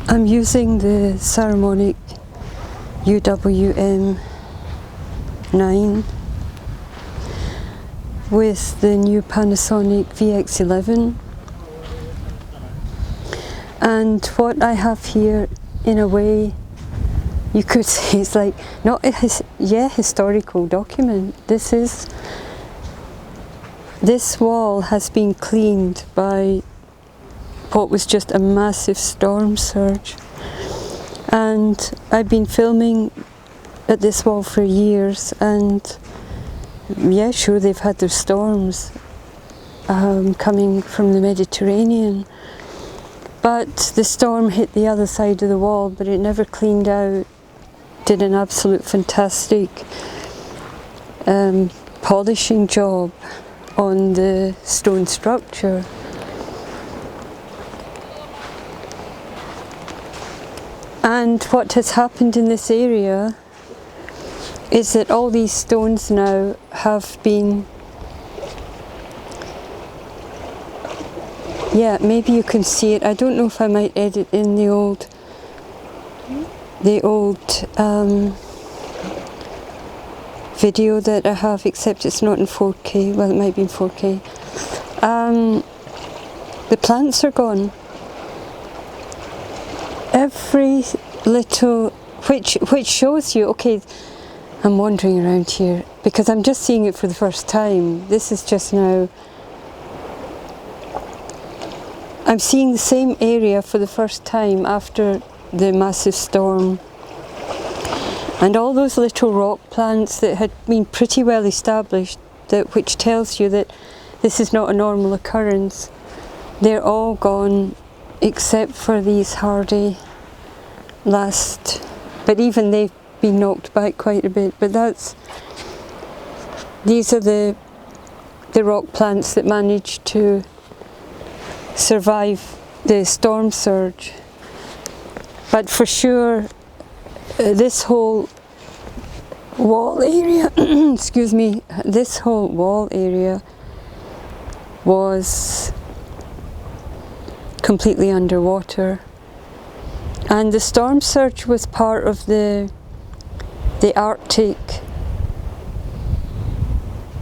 I'm using the Saramonic UWM 9 with the new Panasonic VX11, and what I have here, in a way, you could say it's like not a historical document. This wall has been cleaned by what was just a massive storm surge, and I've been filming at this wall for years, and yeah, sure, they've had their storms coming from the Mediterranean, but the storm hit the other side of the wall, but it never cleaned out. Did an absolute fantastic polishing job on the stone structure. And what has happened in this area is that all these stones now have been, yeah, maybe you can see it. I don't know if I might edit in the old video that I have, except it's not in 4K. Well, it might be in 4K. The plants are gone. Every little, which shows you, okay, I'm wandering around here because I'm just seeing it for the first time. This is just now, I'm seeing the same area for the first time after the massive storm. And all those little rock plants that had been pretty well established, which tells you that this is not a normal occurrence, they're all gone except for these hardy last, but even they've been knocked back quite a bit. But these are the rock plants that managed to survive the storm surge. But for sure, this whole wall area, excuse me, this whole wall area was completely underwater. And the storm surge was part of the Arctic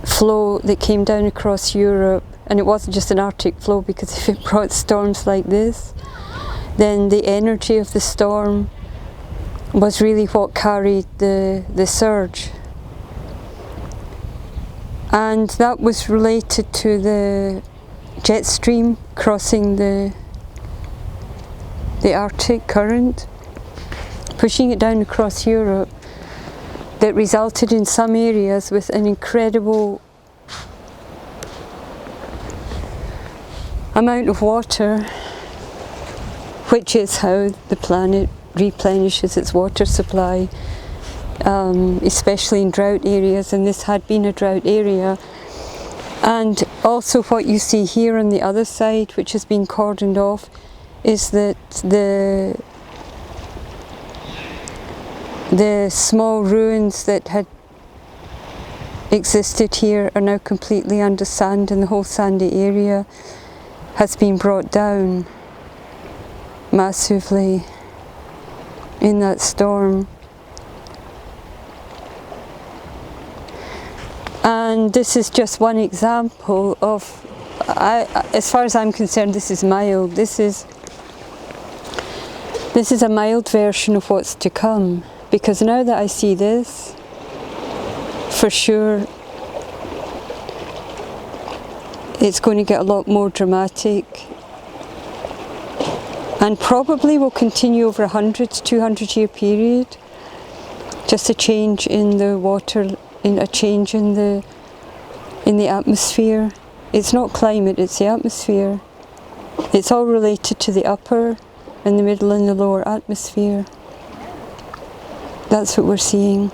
flow that came down across Europe. And it wasn't just an Arctic flow, because if it brought storms like this, then the energy of the storm was really what carried the surge. And that was related to the jet stream crossing the Arctic current, pushing it down across Europe, that resulted in some areas with an incredible amount of water, which is how the planet replenishes its water supply, especially in drought areas, and this had been a drought area. And also what you see here on the other side, which has been cordoned off, is that the small ruins that had existed here are now completely under sand, and the whole sandy area has been brought down massively in that storm. And this is just one example of, as far as I'm concerned, this is mild. This is a mild version of what's to come, because now that I see this, for sure it's going to get a lot more dramatic, and probably will continue over 100 to 200 year period. Just a change in the water, a change in the atmosphere. It's not climate, it's the atmosphere. It's all related to the upper and the middle and the lower atmosphere. That's what we're seeing.